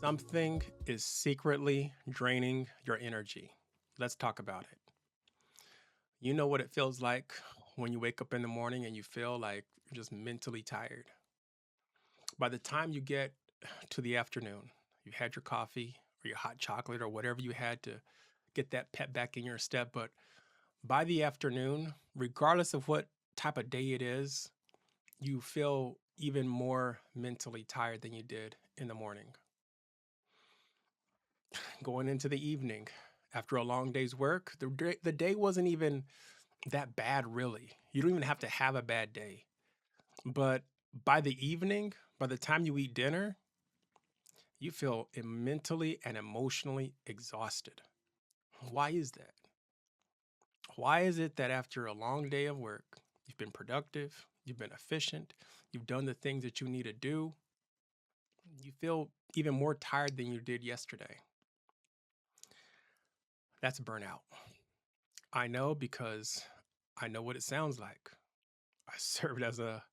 Something is secretly draining your energy. Let's talk about it. You know what it feels like when you wake up in the morning and you feel like you're just mentally tired. By the time you get to the afternoon, you've had your coffee or your hot chocolate or whatever you had to get that pep back in your step. But by the afternoon, regardless of what type of day it is, you feel even more mentally tired than you did in the morning. Going into the evening after a long day's work, the day wasn't even that bad, really. You don't even have to have a bad day. But by the evening, by the time you eat dinner, you feel mentally and emotionally exhausted. Why is that? Why is it that after a long day of work, you've been productive, you've been efficient, you've done the things that you need to do, you feel even more tired than you did yesterday? That's burnout. I know because I know what it sounds like. I served as a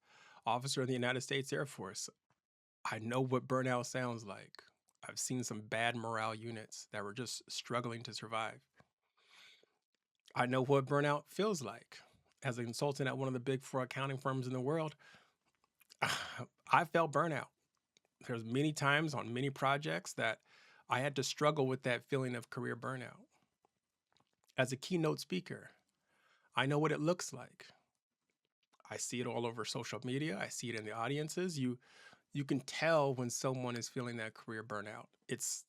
officer in the United States Air Force. I know what burnout sounds like. I've seen some bad morale units that were just struggling to survive. I know what burnout feels like. As a consultant at one of the big four accounting firms in the world, I felt burnout. There's many times on many projects that I had to struggle with that feeling of career burnout. As a keynote speaker, I know what it looks like. I see it all over social media. I see it in the audiences. You can tell when someone is feeling that career burnout. It's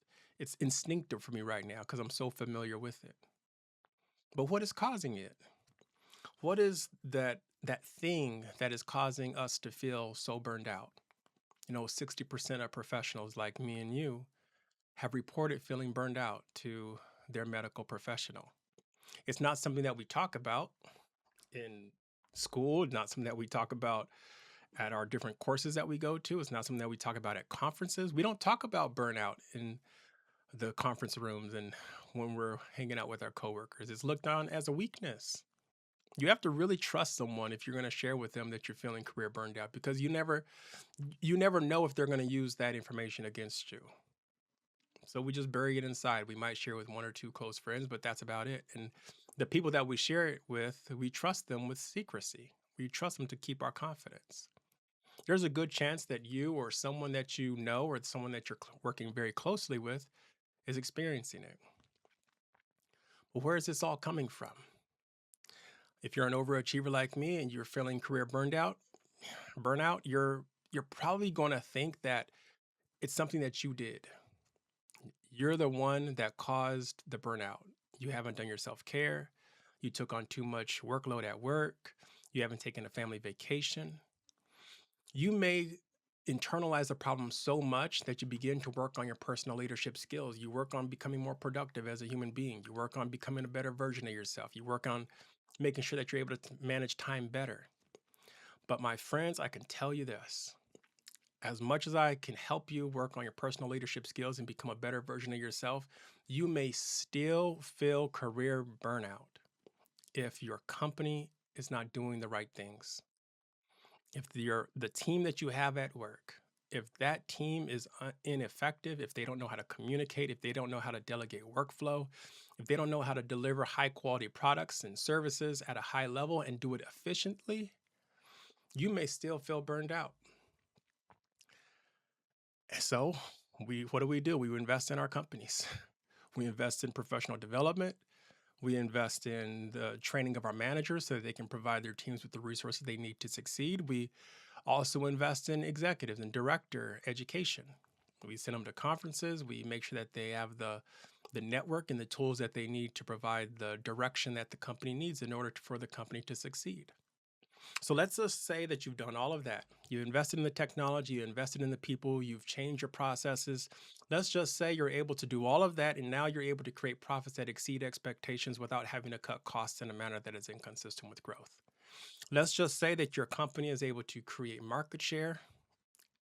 instinctive for me right now because I'm so familiar with it. But what is causing it? What is that thing that is causing us to feel so burned out? 60% of professionals like me and you have reported feeling burned out to their medical professional. It's not something that we talk about in school, not something that we talk about at our different courses that we go to. It's not something that we talk about at conferences. We don't talk about burnout in the conference rooms and when we're hanging out with our coworkers. It's looked on as a weakness. You have to really trust someone if you're going to share with them that you're feeling career burned out because you never know if they're going to use that information against you. So we just bury it inside. We might share with one or two close friends, but that's about it. And the people that we share it with, we trust them with secrecy. We trust them to keep our confidence. There's a good chance that you or someone that you know or someone that you're working very closely with is experiencing it. Well, where is this all coming from? If you're an overachiever like me and you're feeling career burnout, you're probably going to think that it's something that you did. You're the one that caused the burnout. You haven't done your self-care. You took on too much workload at work. You haven't taken a family vacation. You may internalize the problem so much that you begin to work on your personal leadership skills. You work on becoming more productive as a human being. You work on becoming a better version of yourself. You work on making sure that you're able to manage time better. But my friends, I can tell you this. As much as I can help you work on your personal leadership skills and become a better version of yourself, you may still feel career burnout if your company is not doing the right things. If the team that you have at work, if that team is ineffective, if they don't know how to communicate, if they don't know how to delegate workflow, if they don't know how to deliver high quality products and services at a high level and do it efficiently, you may still feel burned out. So, what do? We invest in our companies. We invest in professional development. We invest in the training of our managers so that they can provide their teams with the resources they need to succeed. We also invest in executives and director education. We send them to conferences. We make sure that they have the network and the tools that they need to provide the direction that the company needs in order for the company to succeed. So let's just say that you've done all of that. You invested in the technology, you invested in the people, you've changed your processes. Let's just say you're able to do all of that, and now you're able to create profits that exceed expectations without having to cut costs in a manner that is inconsistent with growth. Let's just say that your company is able to create market share,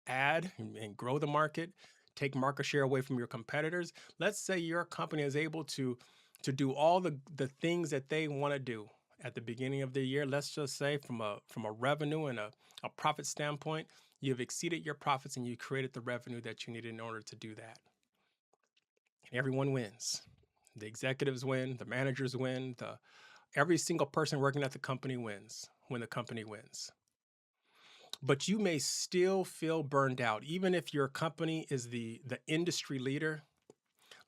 add and grow the market, take market share away from your competitors. Let's say your company is able to do all the things that they want to do at the beginning of the year. Let's just say from a revenue and a profit standpoint, you've exceeded your profits and you created the revenue that you needed in order to do that. and everyone wins. The executives win, the managers win, every single person working at the company wins when the company wins. But you may still feel burned out, even if your company is the industry leader.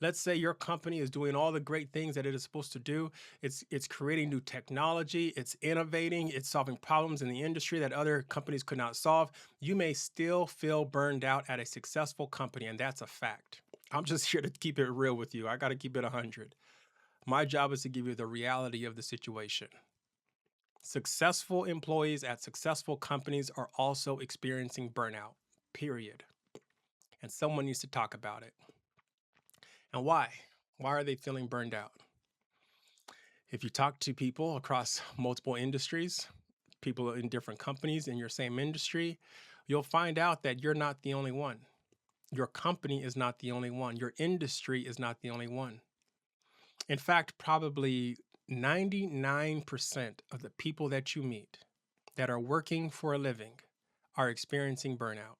Let's say your company is doing all the great things that it is supposed to do. It's creating new technology, it's innovating, it's solving problems in the industry that other companies could not solve. You may still feel burned out at a successful company, and that's a fact. I'm just here to keep it real with you. I got to keep it 100. My job is to give you the reality of the situation. Successful employees at successful companies are also experiencing burnout, period. And someone needs to talk about it. And why? Why are they feeling burned out? If you talk to people across multiple industries, people in different companies in your same industry, you'll find out that you're not the only one. Your company is not the only one. Your industry is not the only one. In fact, probably 99% of the people that you meet that are working for a living are experiencing burnout.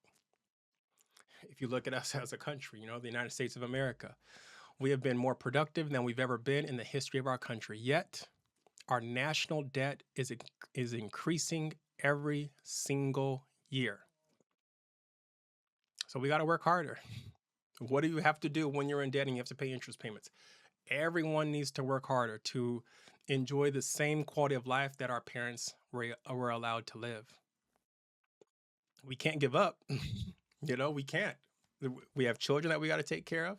If you look at us as a country, the United States of America, we have been more productive than we've ever been in the history of our country. Yet, our national debt is increasing every single year. So we got to work harder. What do you have to do when you're in debt and you have to pay interest payments? Everyone needs to work harder to enjoy the same quality of life that our parents were allowed to live. We can't give up. We can't. We have children that we got to take care of.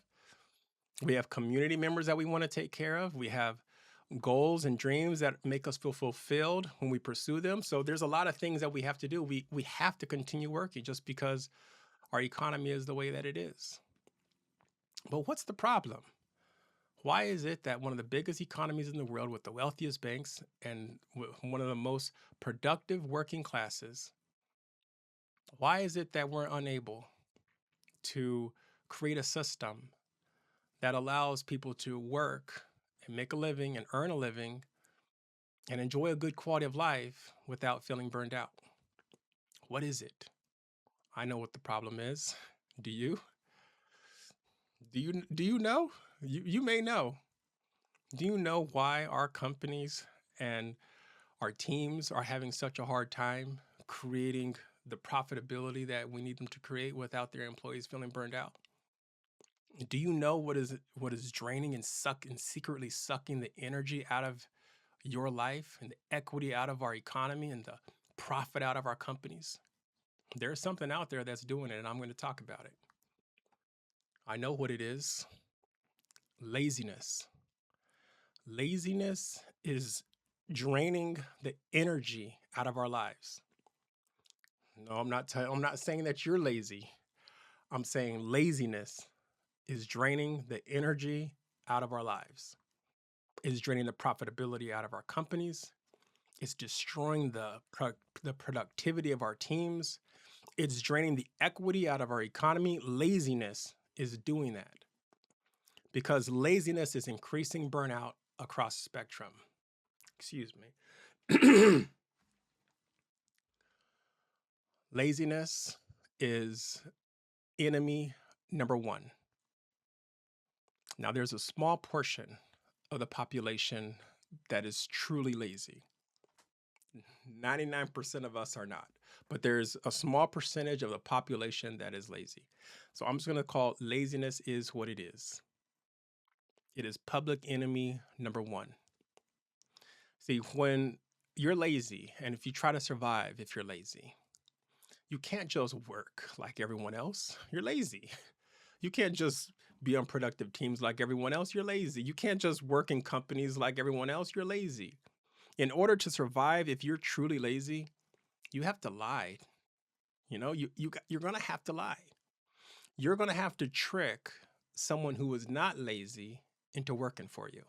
We have community members that we want to take care of. We have goals and dreams that make us feel fulfilled when we pursue them. So there's a lot of things that we have to do. We have to continue working just because our economy is the way that it is. But what's the problem? Why is it that one of the biggest economies in the world with the wealthiest banks and one of the most productive working classes, why is it that we're unable to create a system that allows people to work and make a living and earn a living and enjoy a good quality of life without feeling burned out? What is it? I know what the problem is. Do you? Do you know? You may know. Do you know why our companies and our teams are having such a hard time creating the profitability that we need them to create without their employees feeling burned out? Do you know what is draining and secretly sucking the energy out of your life and the equity out of our economy and the profit out of our companies? There's something out there that's doing it, and I'm going to talk about it. I know what it is. Laziness. Laziness is draining the energy out of our lives. No, I'm not saying that you're lazy. I'm saying laziness is draining the energy out of our lives. It's draining the profitability out of our companies. It's destroying the productivity of our teams. It's draining the equity out of our economy. Laziness is doing that because laziness is increasing burnout across the spectrum. Excuse me. Laziness is enemy number one. Now, there's a small portion of the population that is truly lazy. 99% of us are not, but there's a small percentage of the population that is lazy. So I'm just going to call laziness is what it is. It is public enemy number one. See, when you're lazy, and if you try to survive if you're lazy, you can't just work like everyone else. You're lazy. You can't just be on productive teams like everyone else. You're lazy. You can't just work in companies like everyone else. You're lazy. In order to survive, if you're truly lazy, you have to lie. You're going to have to lie. You're going to have to trick someone who is not lazy into working for you.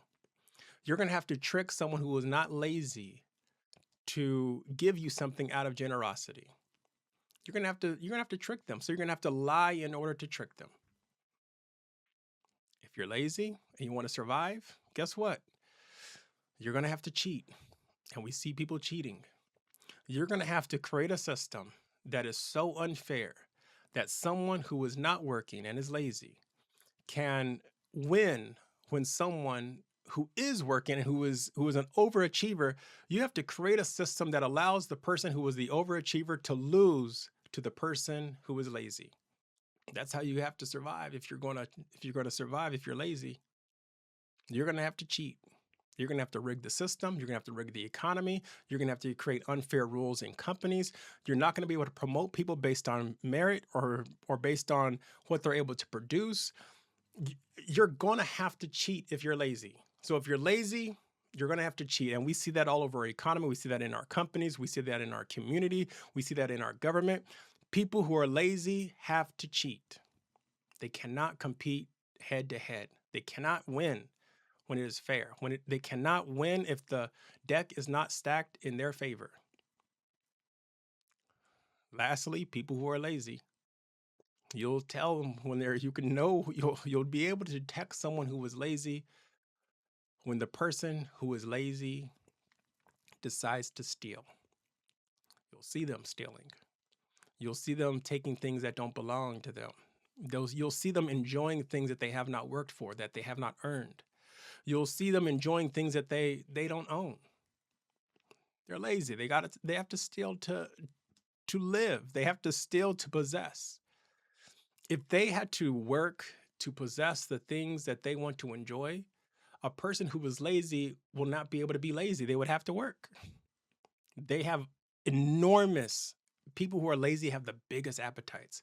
You're going to have to trick someone who is not lazy to give you something out of generosity. You're going to have to trick them. So you're going to have to lie in order to trick them. If you're lazy and you want to survive, guess what? You're going to have to cheat. And we see people cheating. You're going to have to create a system that is so unfair that someone who is not working and is lazy can win when someone who is working and who is an overachiever, you have to create a system that allows the person who was the overachiever to lose to the person who is lazy. That's how you have to survive. If you're going to survive, if you're lazy, you're going to have to cheat. You're going to have to rig the system. You're going to have to rig the economy. You're going to have to create unfair rules in companies. You're not going to be able to promote people based on merit or based on what they're able to produce. You're going to have to cheat if you're lazy. So if you're lazy, you're going to have to cheat. And we see that all over our economy. We see that in our companies. We see that in our community. We see that in our government. People who are lazy have to cheat. They cannot compete head to head. They cannot win when it is fair. They cannot win if the deck is not stacked in their favor. Lastly, people who are lazy, you'll tell them when you can know, you'll be able to detect someone who was lazy when the person who is lazy decides to steal. You'll see them stealing. You'll see them taking things that don't belong to them. You'll see them enjoying things that they have not worked for, that they have not earned. You'll see them enjoying things that they don't own. They're lazy. They have to steal to live. They have to steal to possess. If they had to work to possess the things that they want to enjoy, a person who was lazy will not be able to be lazy. They would have to work. They have enormous people who are lazy have the biggest appetites.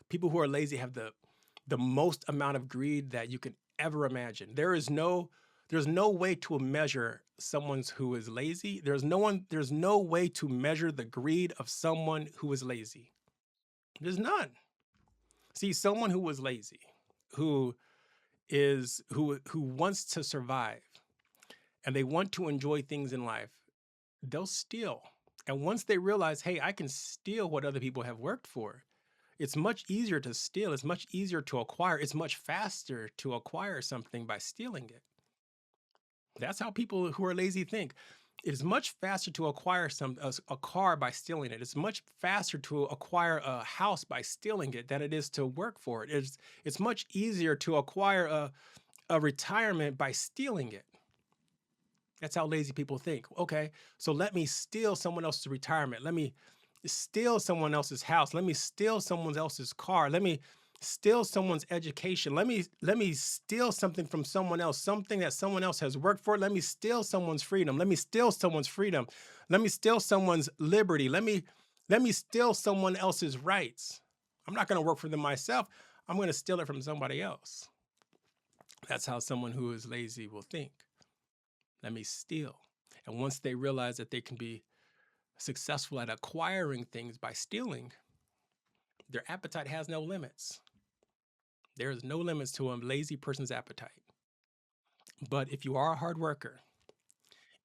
People who are lazy have the most amount of greed that you can ever imagine. There's no way to measure someone who is lazy. There's no way to measure the greed of someone who is lazy. There's none. See, someone who was lazy, who wants to survive and they want to enjoy things in life, they'll steal. And once they realize, hey, I can steal what other people have worked for, it's much easier to steal. It's much easier to acquire. It's much faster to acquire something by stealing it. That's how people who are lazy think. It's much faster to acquire a car by stealing it. It's much faster to acquire a house by stealing it than it is to work for it. It's much easier to acquire a retirement by stealing it. That's how lazy people think. Okay, so let me steal someone else's retirement. Let me steal someone else's house. Let me steal someone else's car. Let me steal someone's education. Let me steal something from someone else, something that someone else has worked for. Let me steal someone's freedom. Let me steal someone's freedom. Let me steal someone's liberty. Let me steal someone else's rights. I'm not going to work for them myself. I'm going to steal it from somebody else. That's how someone who is lazy will think. Let me steal. And once they realize that they can be successful at acquiring things by stealing, their appetite has no limits. There is no limits to a lazy person's appetite. But if you are a hard worker,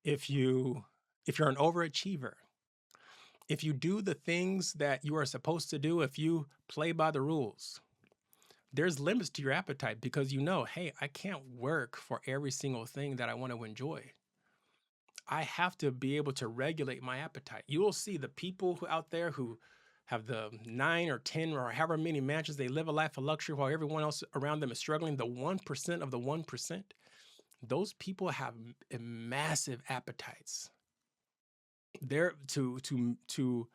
if you're an overachiever, if you do the things that you are supposed to do, if you play by the rules, there's limits to your appetite because you know, hey, I can't work for every single thing that I want to enjoy. I have to be able to regulate my appetite. You will see the people out there who have the 9 or 10 or however many mansions, they live a life of luxury while everyone else around them is struggling. The 1% of the 1%, those people have massive appetites. They're to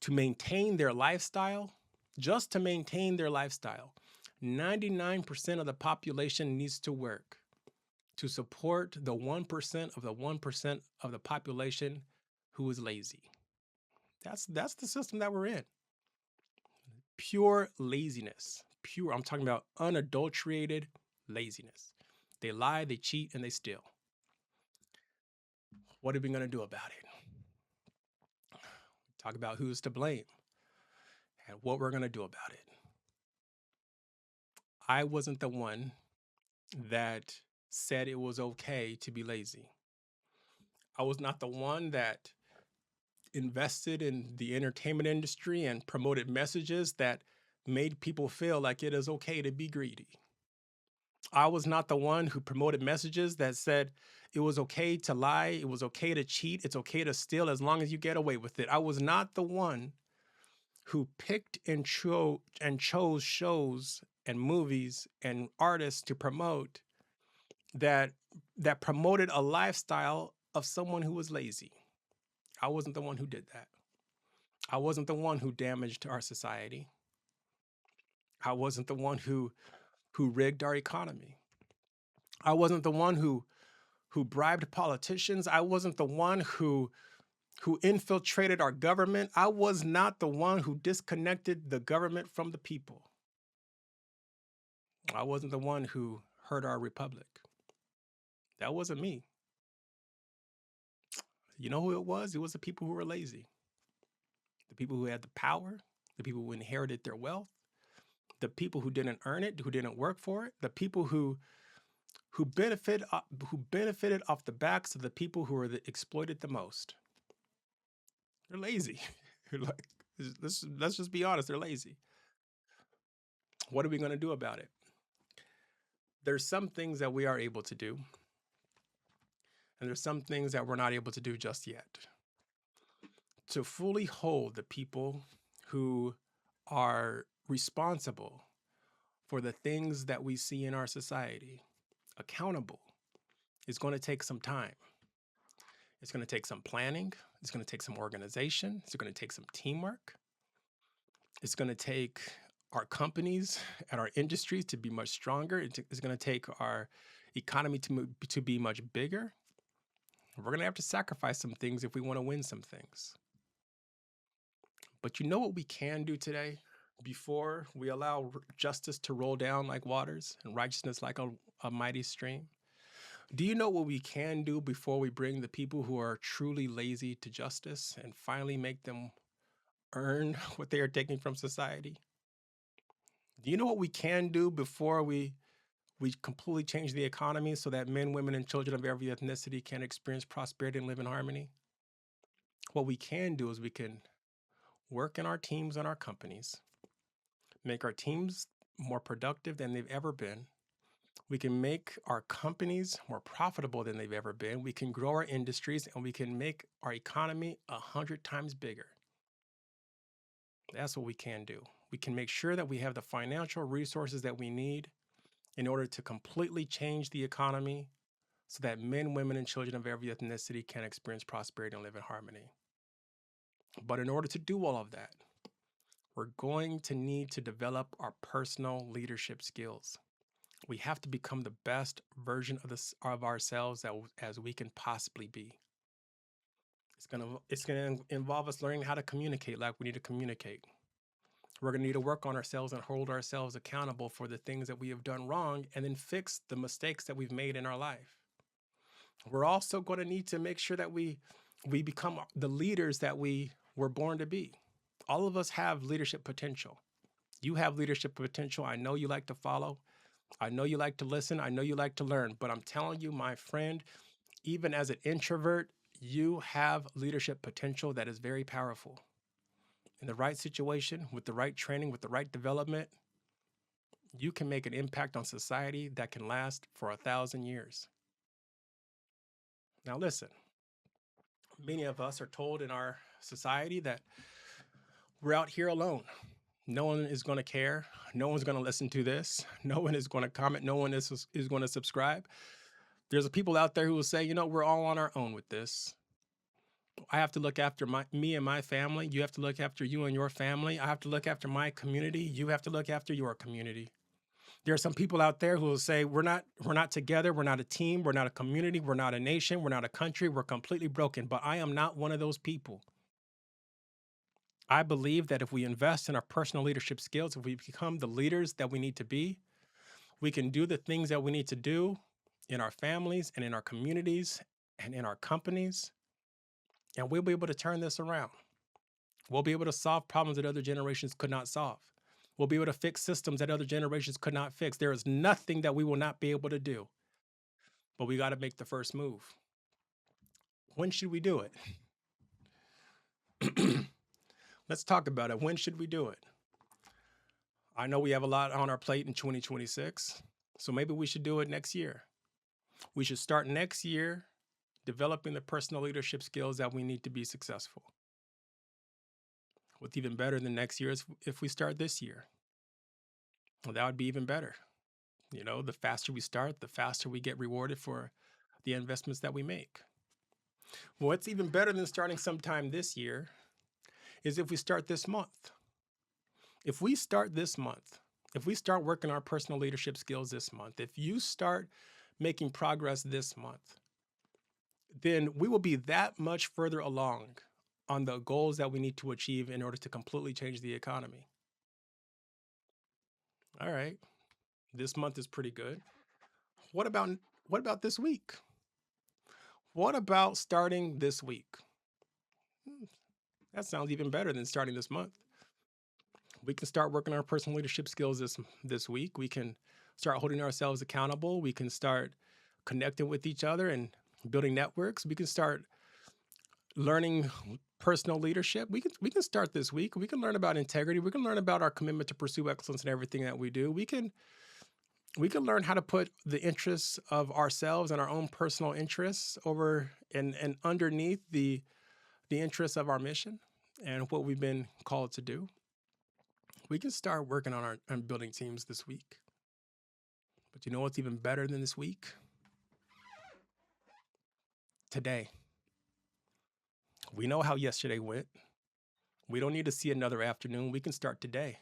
maintain their lifestyle, just to maintain their lifestyle. 99% of the population needs to work to support the 1% of the 1% of the population who is lazy. That's the system that we're in. Pure laziness. I'm talking about unadulterated laziness. They lie, they cheat, and they steal. What are we going to do about it? Talk about who's to blame and what we're going to do about it. I wasn't the one that said it was okay to be lazy. I was not the one that invested in the entertainment industry and promoted messages that made people feel like it is okay to be greedy. I was not the one who promoted messages that said it was okay to lie, it was okay to cheat, it's okay to steal as long as you get away with it. I was not the one who picked and chose shows and movies and artists to promote that that promoted a lifestyle of someone who was lazy. I wasn't the one who did that. I wasn't the one who damaged our society. I wasn't the one who rigged our economy. I wasn't the one who bribed politicians. I wasn't the one who infiltrated our government. I was not the one who disconnected the government from the people. I wasn't the one who hurt our republic. That wasn't me. You know who it was? It was the people who were lazy, the people who had the power, the people who inherited their wealth, the people who didn't earn it, who didn't work for it, the people who benefited off the backs of the people who were exploited the most. They're lazy. Like, let's just be honest. They're lazy. What are we going to do about it? There's some things that we are able to do, and there's some things that we're not able to do just yet. To fully hold the people who are responsible for the things that we see in our society accountable is going to take some time. It's going to take some planning. It's going to take some organization. It's going to take some teamwork. It's going to take our companies and our industries to be much stronger. It's going to take our economy to be much bigger. We're going to have to sacrifice some things if we want to win some things. But you know what we can do today before we allow justice to roll down like waters and righteousness like a mighty stream? Do you know what we can do before we bring the people who are truly lazy to justice and finally make them earn what they are taking from society? Do you know what we can do before we completely change the economy so that men, women, and children of every ethnicity can experience prosperity and live in harmony? What we can do is we can work in our teams and our companies, make our teams more productive than they've ever been. We can make our companies more profitable than they've ever been. We can grow our industries, and we can make our economy 100 times bigger. That's what we can do. We can make sure that we have the financial resources that we need in order to completely change the economy so that men, women, and children of every ethnicity can experience prosperity and live in harmony. But in order to do all of that, we're going to need to develop our personal leadership skills. We have to become the best version of ourselves as we can possibly be. It's gonna involve us learning how to communicate like we need to communicate. We're going to need to work on ourselves and hold ourselves accountable for the things that we have done wrong and then fix the mistakes that we've made in our life. We're also going to need to make sure that we become the leaders that we were born to be. All of us have leadership potential. You have leadership potential. I know you like to follow. I know you like to listen. I know you like to learn. But I'm telling you, my friend, even as an introvert, you have leadership potential that is very powerful. In the right situation, with the right training, with the right development, you can make an impact on society that can last for 1,000 years. Now, listen, many of us are told in our society that we're out here alone. No one is going to care. No one's going to listen to this. No one is going to comment. No one is going to subscribe. There's people out there who will say, you know, we're all on our own with this. I have to look after me and my family. You have to look after you and your family. I have to look after my community. You have to look after your community. There are some people out there who will say, we're not together. We're not a team. We're not a community. We're not a nation. We're not a country. We're completely broken. But I am not one of those people. I believe that if we invest in our personal leadership skills, if we become the leaders that we need to be, we can do the things that we need to do in our families and in our communities and in our companies. And we'll be able to turn this around. We'll be able to solve problems that other generations could not solve. We'll be able to fix systems that other generations could not fix. There is nothing that we will not be able to do. But we got to make the first move. When should we do it? Let's talk about it. When should we do it? I know we have a lot on our plate in 2026, so maybe we should do it next year. We should start next year developing the personal leadership skills that we need to be successful. What's even better than next year is if we start this year. Well, that would be even better. The faster we start, the faster we get rewarded for the investments that we make. What's even better than starting sometime this year is if we start this month. If we start this month, if we start working our personal leadership skills this month, if you start making progress this month, then we will be that much further along on the goals that we need to achieve in order to completely change the economy. All right, this month is pretty good. What about this week? What about starting this week? That sounds even better than starting this month. We can start working our personal leadership skills this week. We can start holding ourselves accountable. We can start connecting with each other and building networks. We can start learning personal leadership. We can start this week. We can learn about integrity. We can learn about our commitment to pursue excellence in everything that we do. We can learn how to put the interests of ourselves and our own personal interests over and underneath the interests of our mission and what we've been called to do. We can start working on building teams this week. But you know what's even better than this week? Today. We know how yesterday went. We don't need to see another afternoon. We can start today.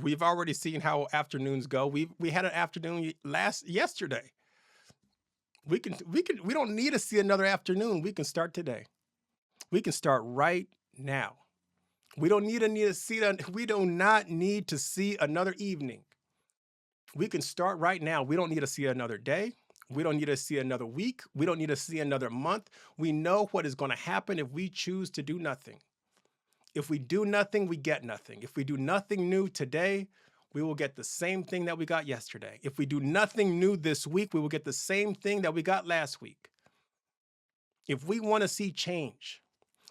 We've already seen how afternoons go. We had an afternoon yesterday. We don't need to see another afternoon. We can start today. We can start right now. We do not need to see another evening. We can start right now. We don't need to see another day. We don't need to see another week. We don't need to see another month. We know what is going to happen if we choose to do nothing. If we do nothing, we get nothing. If we do nothing new today, we will get the same thing that we got yesterday. If we do nothing new this week, we will get the same thing that we got last week. If we want to see change,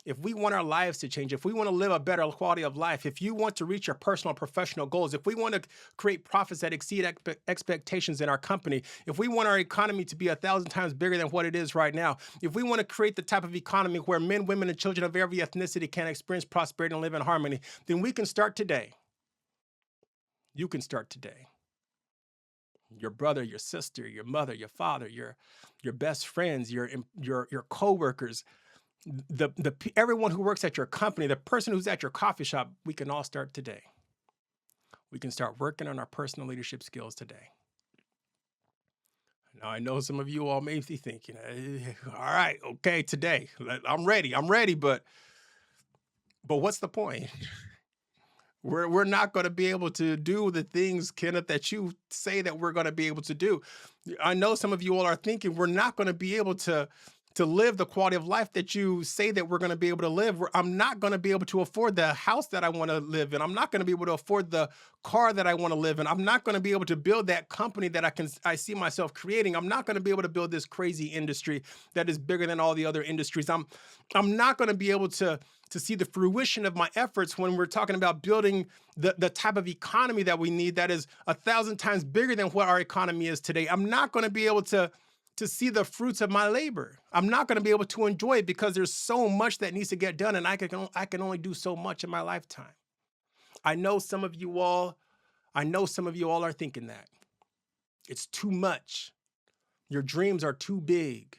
if we want our lives to change, if we want to live a better quality of life, if you want to reach your personal and professional goals, if we want to create profits that exceed expectations in our company, if we want our economy to be 1,000 times bigger than what it is right now, if we want to create the type of economy where men, women, and children of every ethnicity can experience prosperity and live in harmony, then we can start today. You can start today. Your brother, your sister, your mother, your father, your best friends, your coworkers, everyone who works at your company, the person who's at your coffee shop, we can all start today. We can start working on our personal leadership skills today. Now, I know some of you all may be thinking, all right, okay, today, I'm ready, but what's the point? We're not going to be able to do the things, Kenneth, that you say that we're going to be able to do. I know some of you all are thinking we're not going to be able to live the quality of life that you say that we're going to be able to live. I'm not going to be able to afford the house that I want to live in. I'm not going to be able to afford the car that I want to live in. I'm not going to be able to build that company that I see myself creating. I'm not going to be able to build this crazy industry that is bigger than all the other industries. I'm not going to be able to see the fruition of my efforts when we're talking about building the type of economy that we need that is 1,000 times bigger than what our economy is today. I'm not going to be able to see the fruits of my labor. I'm not going to be able to enjoy it because there's so much that needs to get done, and I can only do so much in my lifetime. I know some of you all are thinking that. It's too much. Your dreams are too big.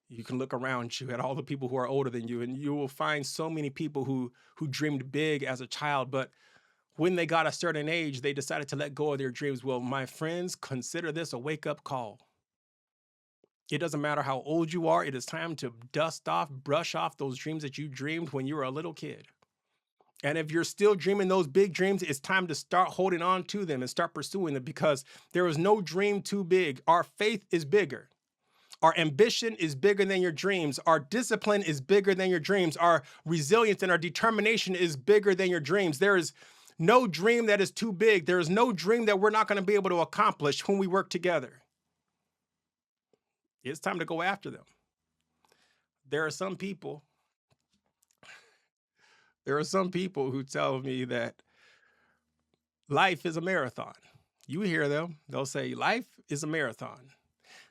You can look around you at all the people who are older than you, and you will find so many people who dreamed big as a child, but when they got a certain age, they decided to let go of their dreams. Well, my friends, consider this a wake-up call. It doesn't matter how old you are. It is time to brush off those dreams that you dreamed when you were a little kid. And if you're still dreaming those big dreams, it's time to start holding on to them and start pursuing them, because there is no dream too big. Our faith is bigger. Our ambition is bigger than your dreams. Our discipline is bigger than your dreams. Our resilience and our determination is bigger than your dreams. There is no dream that is too big. There is no dream that we're not going to be able to accomplish when we work together. It's time to go after them. There are some people who tell me that life is a marathon. You hear them. They'll say life is a marathon.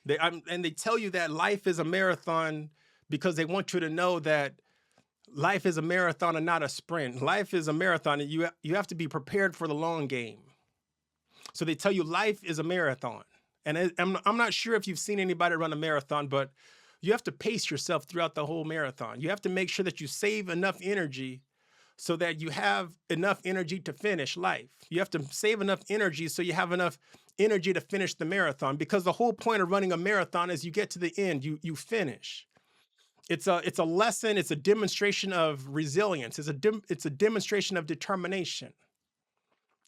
And they tell you that life is a marathon because they want you to know that life is a marathon and not a sprint. Life is a marathon, and you have to be prepared for the long game. So they tell you life is a marathon. And I'm not sure if you've seen anybody run a marathon, but you have to pace yourself throughout the whole marathon. You have to make sure that you save enough energy so that you have enough energy to finish life. You have to save enough energy so you have enough energy to finish the marathon, because the whole point of running a marathon is you get to the end, you finish. It's a lesson, it's a demonstration of resilience, it's a demonstration of determination.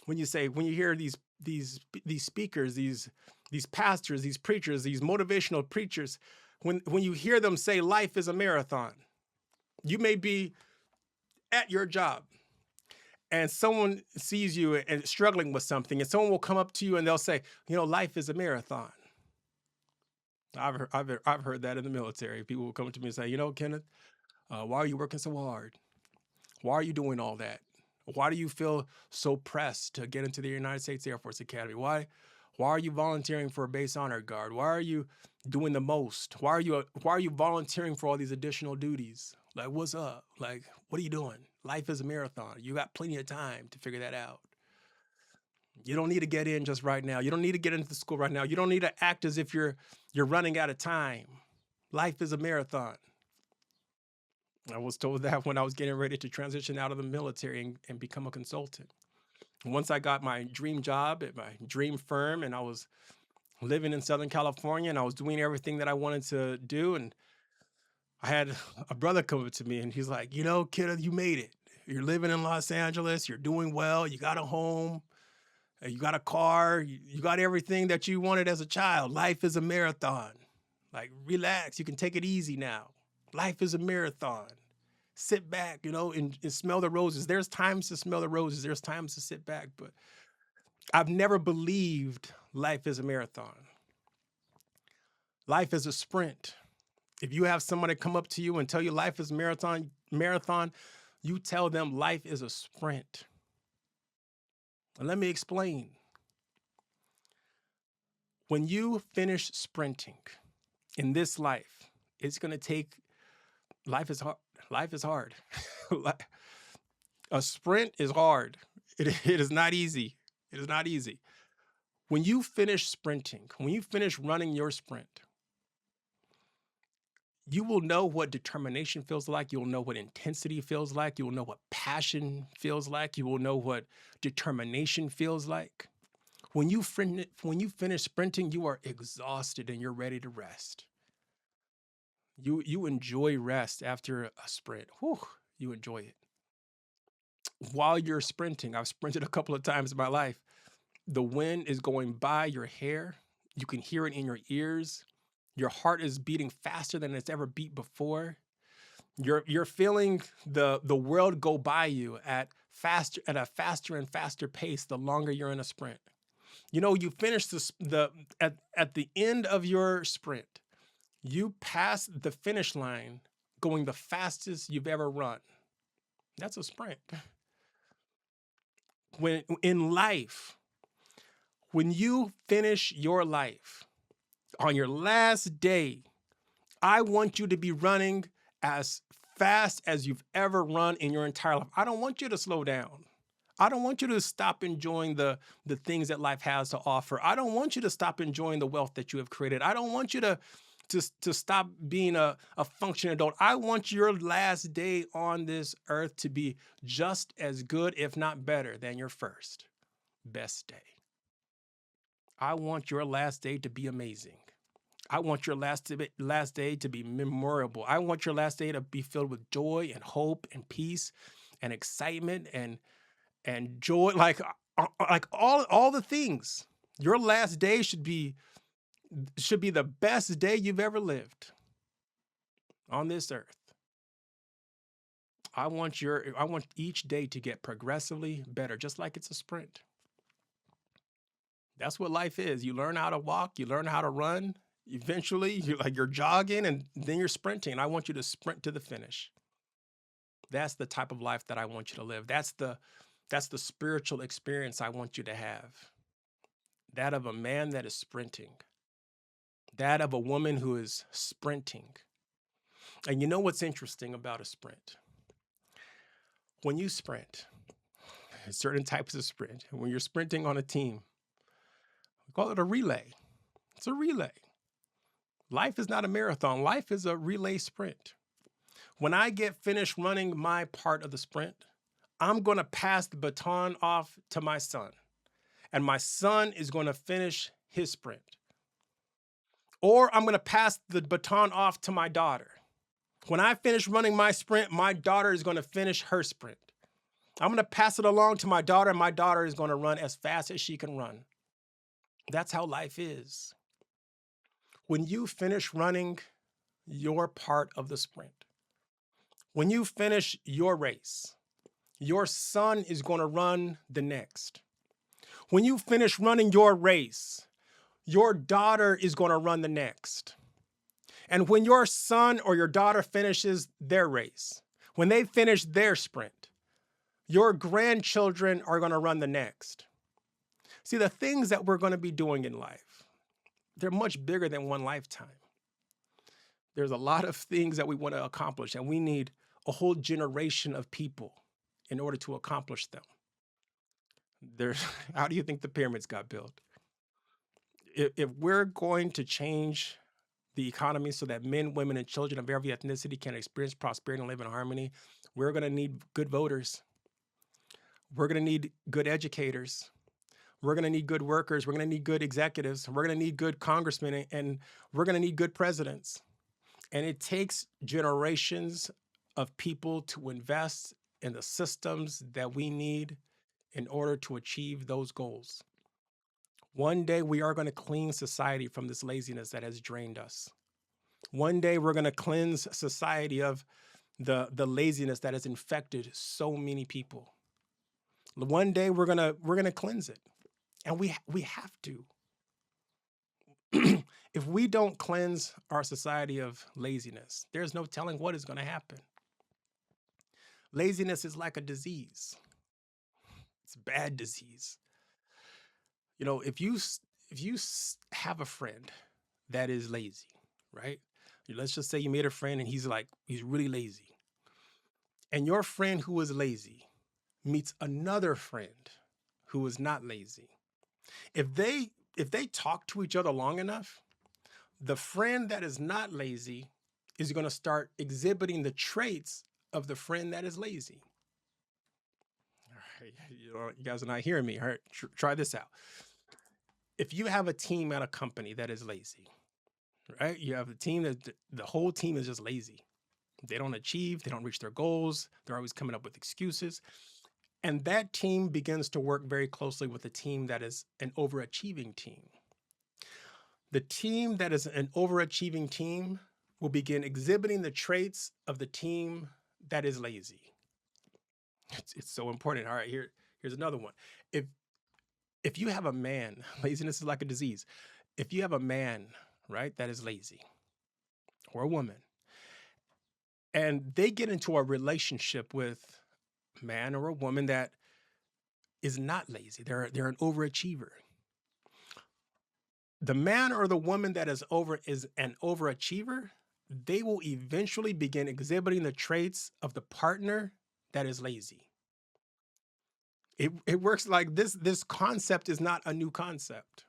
When you hear these speakers, these pastors, these preachers, these motivational preachers, when you hear them say life is a marathon, you may be at your job and someone sees you and struggling with something, and someone will come up to you and they'll say, life is a marathon. I've heard that in the military. People will come to me and say, Kenneth, why are you working so hard? Why are you doing all that? Why do you feel so pressed to get into the United States Air Force Academy? Why are you volunteering for a base honor guard? Why are you doing the most? Why are you volunteering for all these additional duties? Like, what's up? Like, what are you doing? Life is a marathon. You got plenty of time to figure that out. You don't need to get in just right now. You don't need to get into the school right now. You don't need to act as if you're running out of time. Life is a marathon. I was told that when I was getting ready to transition out of the military and become a consultant. Once I got my dream job at my dream firm, and I was living in Southern California, and I was doing everything that I wanted to do, and I had a brother come up to me and he's like, Kenneth, you made it. You're living in Los Angeles. You're doing well. You got a home. You got a car. You got everything that you wanted as a child. Life is a marathon. Like, relax. You can take it easy now. Life is a marathon. Sit back, and smell the roses. There's times to smell the roses. There's times to sit back. But I've never believed life is a marathon. Life is a sprint. If you have somebody come up to you and tell you life is a marathon, you tell them life is a sprint. And let me explain. When you finish sprinting in this life, it's going to take, life is hard. Life is hard. A sprint is hard. It is not easy. It is not easy. When you finish sprinting, when you finish running your sprint, you will know what determination feels like. You'll know what intensity feels like. You'll know what passion feels like. You will know what determination feels like. When you finish sprinting, you are exhausted and you're ready to rest. You enjoy rest after a sprint. Whew, you enjoy it. While you're sprinting, I've sprinted a couple of times in my life. The wind is going by your hair. You can hear it in your ears. Your heart is beating faster than it's ever beat before. You're feeling the world go by you at a faster and faster pace the longer you're in a sprint. You finish at the end of your sprint, you pass the finish line going the fastest you've ever run. That's a sprint. When in life, when you finish your life on your last day, I want you to be running as fast as you've ever run in your entire life. I don't want you to slow down. I don't want you to stop enjoying the things that life has to offer. I don't want you to stop enjoying the wealth that you have created. I don't want you to stop being a functioning adult. I want your last day on this earth to be just as good, if not better, than your first best day. I want your last day to be amazing. I want your last day to be memorable. I want your last day to be filled with joy and hope and peace and excitement and joy, like all the things. Your last day should be the best day you've ever lived on this earth. I want each day to get progressively better, just like it's a sprint. That's what life is. You learn how to walk, you learn how to run. Eventually, you're jogging and then you're sprinting. I want you to sprint to the finish. That's the type of life that I want you to live. That's the spiritual experience I want you to have. That of a man that is sprinting. That of a woman who is sprinting. And you know what's interesting about a sprint? When you sprint, certain types of sprint, when you're sprinting on a team, call it a relay. It's a relay. Life is not a marathon. Life is a relay sprint. When I get finished running my part of the sprint, I'm going to pass the baton off to my son, and my son is going to finish his sprint. Or I'm going to pass the baton off to my daughter. When I finish running my sprint, my daughter is going to finish her sprint. I'm going to pass it along to my daughter, and my daughter is going to run as fast as she can run. That's how life is. When you finish running your part of the sprint, when you finish your race, your son is going to run the next. When you finish running your race, your daughter is going to run the next. And when your son or your daughter finishes their race, when they finish their sprint, your grandchildren are going to run the next. See, the things that we're going to be doing in life, they're much bigger than one lifetime. There's a lot of things that we want to accomplish, and we need a whole generation of people in order to accomplish them. How do you think the pyramids got built? If we're going to change the economy so that men, women, and children of every ethnicity can experience prosperity and live in harmony, we're going to need good voters. We're going to need good educators. We're going to need good workers. We're going to need good executives. We're going to need good congressmen, and we're going to need good presidents. And it takes generations of people to invest in the systems that we need in order to achieve those goals. One day we are going to clean society from this laziness that has drained us. One day we're going to cleanse society of the laziness that has infected so many people. One day we're going to cleanse it. And we have to. If we don't cleanse our society of laziness, there's no telling what is going to happen. Laziness is like a disease. It's a bad disease. You know, if you have a friend that is lazy, right? Let's just say you made a friend and he's really lazy. And your friend who is lazy meets another friend who is not lazy. If they talk to each other long enough, the friend that is not lazy is going to start exhibiting the traits of the friend that is lazy. All right, you guys are not hearing me. All right, try this out. If you have a team at a company that is lazy, right? You have a team that the whole team is just lazy. They don't achieve, they don't reach their goals. They're always coming up with excuses. And that team begins to work very closely with a team that is an overachieving team. The team that is an overachieving team will begin exhibiting the traits of the team that is lazy. It's so important. All right, here's another one. If you have a man, laziness is like a disease. If you have a man, right, that is lazy, or a woman, and they get into a relationship with a man or a woman that is not lazy, they're an overachiever. The man or the woman that is an overachiever, they will eventually begin exhibiting the traits of the partner that is lazy. It works like this. This concept is not a new concept.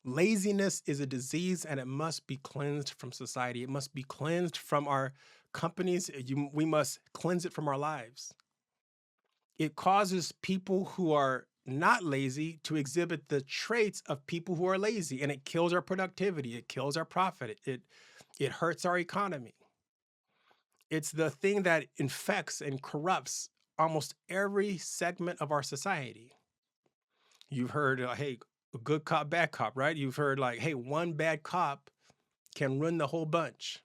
Laziness is a disease, and it must be cleansed from society. It must be cleansed from our companies. We must cleanse it from our lives. It causes people who are not lazy to exhibit the traits of people who are lazy, and it kills our productivity. It kills our profit. It hurts our economy. It's the thing that infects and corrupts almost every segment of our society. You've heard, hey, good cop, bad cop, right? You've heard hey, one bad cop can ruin the whole bunch.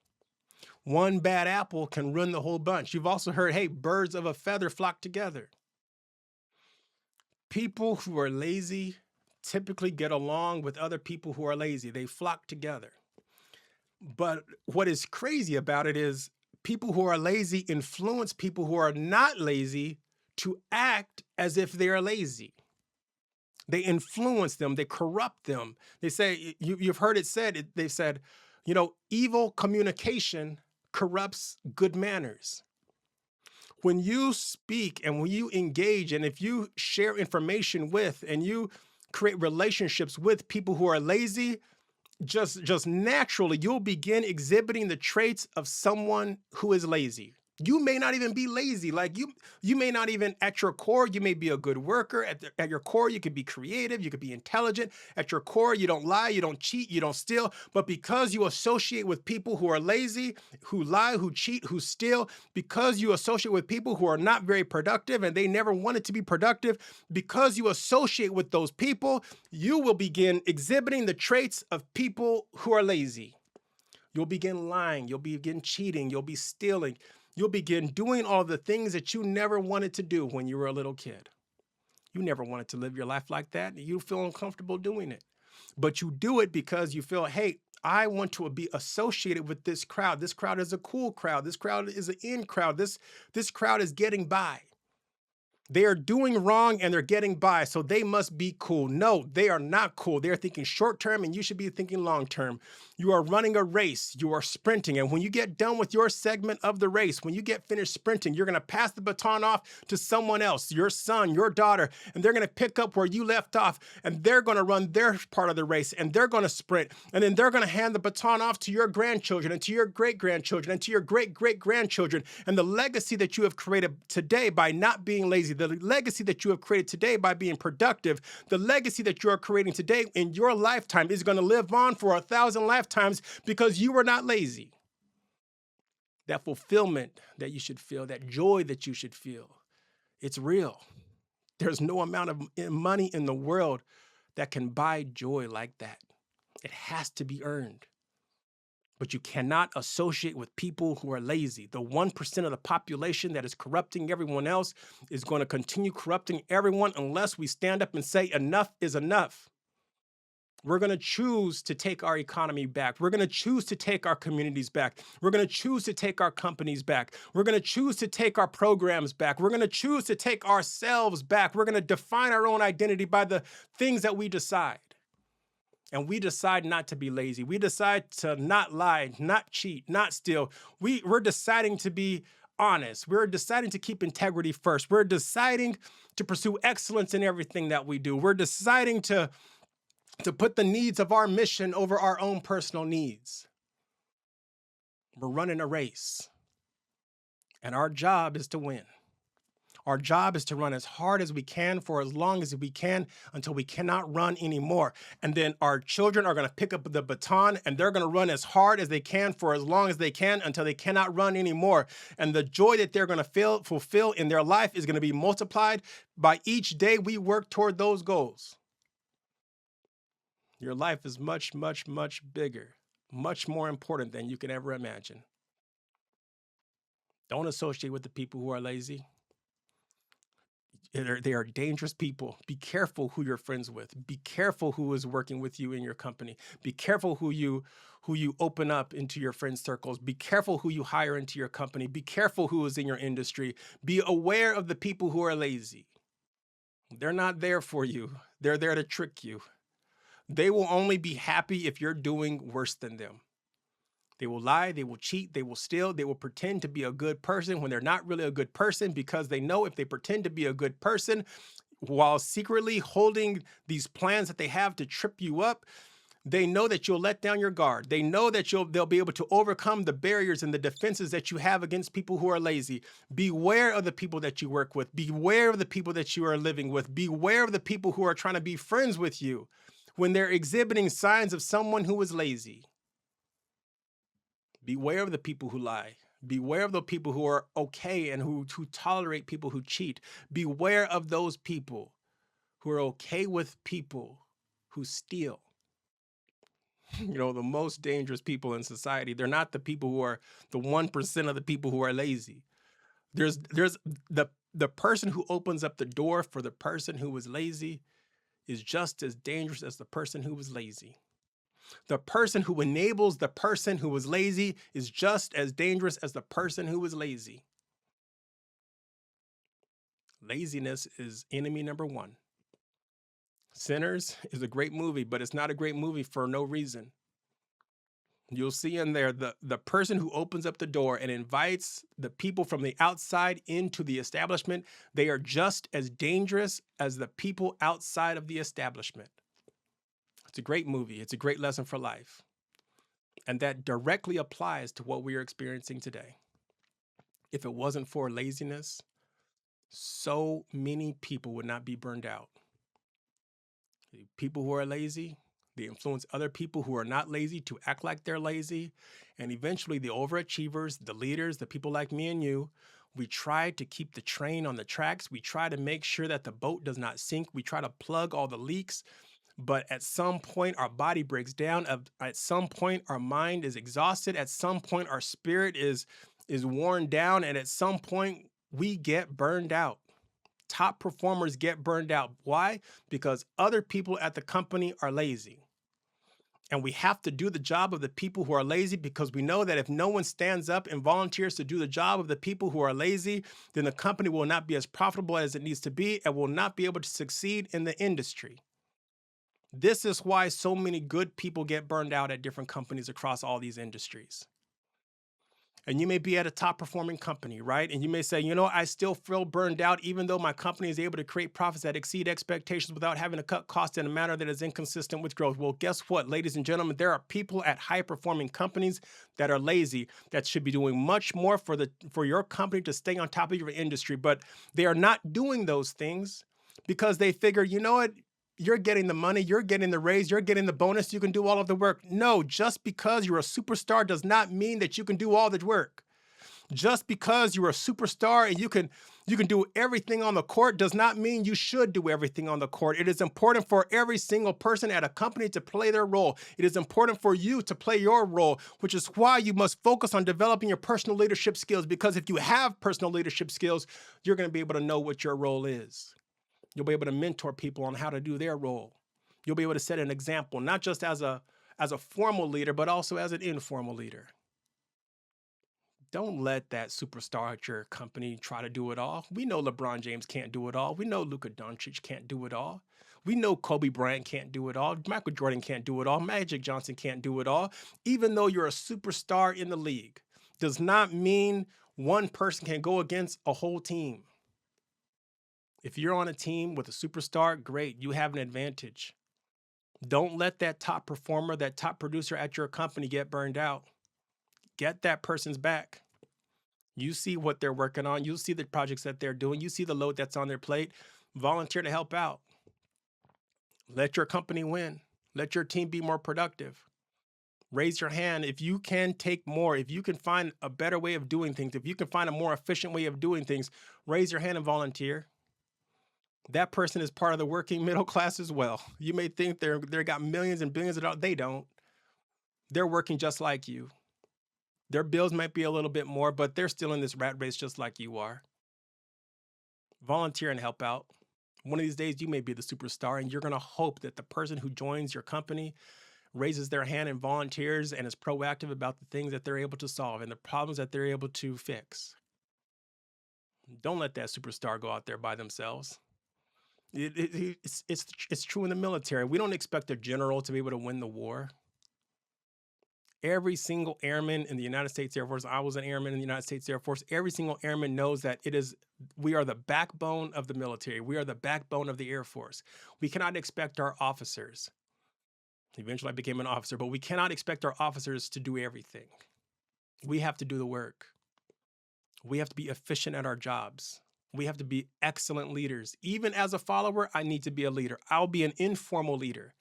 One bad apple can ruin the whole bunch. You've also heard, hey, birds of a feather flock together. People who are lazy typically get along with other people who are lazy. They flock together. But what is crazy about it is people who are lazy influence people who are not lazy to act as if they are lazy. They influence them. They corrupt them. They say, you've heard it said, they said, evil communication corrupts good manners. When you speak and when you engage, and if you share information with, and you create relationships with people who are lazy, just naturally you'll begin exhibiting the traits of someone who is lazy. You may not even be lazy. Like you may not even at your core, you may be a good worker. At your core, you could be creative, you could be intelligent. At your core, you don't lie, you don't cheat, you don't steal. But because you associate with people who are lazy, who lie, who cheat, who steal, because you associate with people who are not very productive and they never wanted to be productive, because you associate with those people, you will begin exhibiting the traits of people who are lazy. You'll begin lying, you'll begin cheating, you'll be stealing, you'll begin doing all the things that you never wanted to do when you were a little kid. You never wanted to live your life like that. You feel uncomfortable doing it. But you do it because you feel, hey, I want to be associated with this crowd. This crowd is a cool crowd. This crowd is an in crowd. This crowd is getting by. They are doing wrong and they're getting by, so they must be cool. No, they are not cool. They're thinking short term and you should be thinking long term. You are running a race, you are sprinting. And when you get done with your segment of the race, when you get finished sprinting, you're gonna pass the baton off to someone else, your son, your daughter, and they're gonna pick up where you left off and they're gonna run their part of the race and they're gonna sprint. And then they're gonna hand the baton off to your grandchildren and to your great grandchildren and to your great great grandchildren. And the legacy that you have created today by not being lazy, the legacy that you have created today by being productive, the legacy that you are creating today in your lifetime is going to live on for 1,000 lifetimes because you were not lazy. That fulfillment that you should feel, that joy that you should feel, it's real. There's no amount of money in the world that can buy joy like that. It has to be earned. But you cannot associate with people who are lazy. The 1% of the population that is corrupting everyone else is going to continue corrupting everyone unless we stand up and say enough is enough. We're going to choose to take our economy back. We're going to choose to take our communities back. We're going to choose to take our companies back. We're going to choose to take our programs back. We're going to choose to take ourselves back. We're going to define our own identity by the things that we decide. And we decide not to be lazy. We decide to not lie, not cheat, not steal. We're deciding to be honest. We're deciding to keep integrity first. We're deciding to pursue excellence in everything that we do. We're deciding to put the needs of our mission over our own personal needs. We're running a race. And our job is to win. Our job is to run as hard as we can for as long as we can until we cannot run anymore. And then our children are going to pick up the baton and they're going to run as hard as they can for as long as they can until they cannot run anymore. And the joy that they're going to fulfill in their life is going to be multiplied by each day we work toward those goals. Your life is much, much, much bigger, much more important than you can ever imagine. Don't associate with the people who are lazy. They are dangerous people. Be careful who you're friends with. Be careful who is working with you in your company. Be careful who you open up into your friend circles. Be careful who you hire into your company. Be careful who is in your industry. Be aware of the people who are lazy. They're not there for you. They're there to trick you. They will only be happy if you're doing worse than them. They will lie, they will cheat, they will steal, they will pretend to be a good person when they're not really a good person because they know if they pretend to be a good person while secretly holding these plans that they have to trip you up, they know that you'll let down your guard. They know that they'll be able to overcome the barriers and the defenses that you have against people who are lazy. Beware of the people that you work with. Beware of the people that you are living with. Beware of the people who are trying to be friends with you when they're exhibiting signs of someone who is lazy. Beware of the people who lie. Beware of the people who are okay and who tolerate people who cheat. Beware of those people who are okay with people who steal. You know, the most dangerous people in society, they're not the people who are the 1% of the people who are lazy. There's the person who opens up the door for the person who is lazy is just as dangerous as the person who was lazy. The person who enables the person who was lazy is just as dangerous as the person who was lazy. Laziness is enemy number one. Sinners is a great movie, but it's not a great movie for no reason. You'll see in there the person who opens up the door and invites the people from the outside into the establishment, they are just as dangerous as the people outside of the establishment. It's a great movie. It's a great lesson for life. And that directly applies to what we are experiencing today. If it wasn't for laziness, so many people would not be burned out. People who are lazy, they influence other people who are not lazy to act like they're lazy. And eventually the overachievers, the leaders, the people like me and you, we try to keep the train on the tracks. We try to make sure that the boat does not sink. We try to plug all the leaks. But at some point, our body breaks down. At some point, our mind is exhausted. At some point, our spirit is worn down. And at some point, we get burned out. Top performers get burned out. Why? Because other people at the company are lazy. And we have to do the job of the people who are lazy, because we know that if no one stands up and volunteers to do the job of the people who are lazy, then the company will not be as profitable as it needs to be and will not be able to succeed in the industry. This is why so many good people get burned out at different companies across all these industries. And you may be at a top performing company, right? And you may say, I still feel burned out even though my company is able to create profits that exceed expectations without having to cut costs in a manner that is inconsistent with growth. Well, guess what, ladies and gentlemen? There are people at high performing companies that are lazy, that should be doing much more for your company to stay on top of your industry, but they are not doing those things because they figure, what? You're getting the money, you're getting the raise, you're getting the bonus, you can do all of the work. No, just because you're a superstar does not mean that you can do all the work. Just because you're a superstar and you can do everything on the court does not mean you should do everything on the court. It is important for every single person at a company to play their role. It is important for you to play your role, which is why you must focus on developing your personal leadership skills, because if you have personal leadership skills, you're going to be able to know what your role is. You'll be able to mentor people on how to do their role. You'll be able to set an example, not just as a formal leader, but also as an informal leader. Don't let that superstar at your company try to do it all. We know LeBron James can't do it all. We know Luka Doncic can't do it all. We know Kobe Bryant can't do it all. Michael Jordan can't do it all. Magic Johnson can't do it all. Even though you're a superstar in the league, does not mean one person can go against a whole team. If you're on a team with a superstar, great, you have an advantage. Don't let that top performer, that top producer at your company get burned out. Get that person's back. You see what they're working on. You see the projects that they're doing. You see the load that's on their plate. Volunteer to help out. Let your company win. Let your team be more productive. Raise your hand if you can take more, if you can find a better way of doing things, if you can find a more efficient way of doing things, raise your hand and volunteer. That person is part of the working middle class as well. You may think they're got millions and billions of dollars. They don't. They're working just like you. Their bills might be a little bit more, but they're still in this rat race just like you are. Volunteer and help out. One of these days, you may be the superstar, and you're going to hope that the person who joins your company raises their hand and volunteers and is proactive about the things that they're able to solve and the problems that they're able to fix. Don't let that superstar go out there by themselves. It's true in the military. We don't expect a general to be able to win the war. Every single airman in the United States Air Force, I was an airman in the United States Air Force, every single airman knows that we are the backbone of the military. We are the backbone of the Air Force. We cannot expect our officers. Eventually I became an officer, but we cannot expect our officers to do everything. We have to do the work. We have to be efficient at our jobs. We have to be excellent leaders. Even as a follower, I need to be a leader. I'll be an informal leader.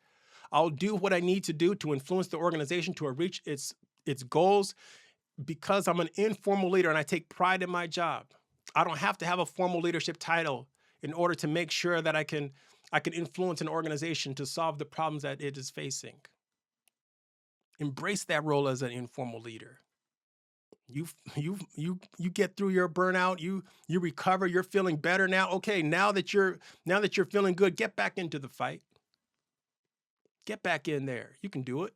I'll do what I need to do to influence the organization to reach its goals because I'm an informal leader and I take pride in my job. I don't have to have a formal leadership title in order to make sure that I can influence an organization to solve the problems that it is facing. Embrace that role as an informal leader. You get through your burnout, you recover, you're feeling better now. Okay, now that you're feeling good, get back into the fight. Get back in there. You can do it.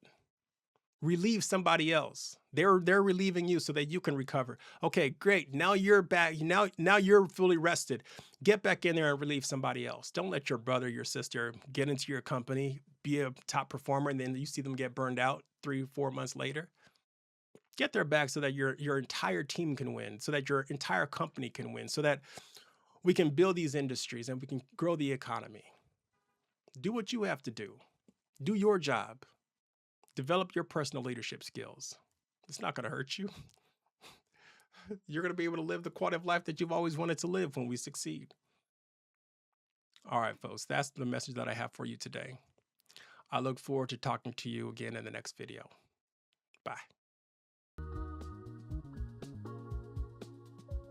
Relieve somebody else. They're relieving you so that you can recover. Okay, great. Now you're back. Now you're fully rested. Get back in there and relieve somebody else. Don't let your brother, your sister get into your company, be a top performer, and then you see them get burned out 3-4 months later. Get their back so that your entire team can win, so that your entire company can win, so that we can build these industries and we can grow the economy. Do what you have to do. Do your job. Develop your personal leadership skills. It's not going to hurt you. You're going to be able to live the quality of life that you've always wanted to live when we succeed. All right, folks, that's the message that I have for you today. I look forward to talking to you again in the next video. Bye.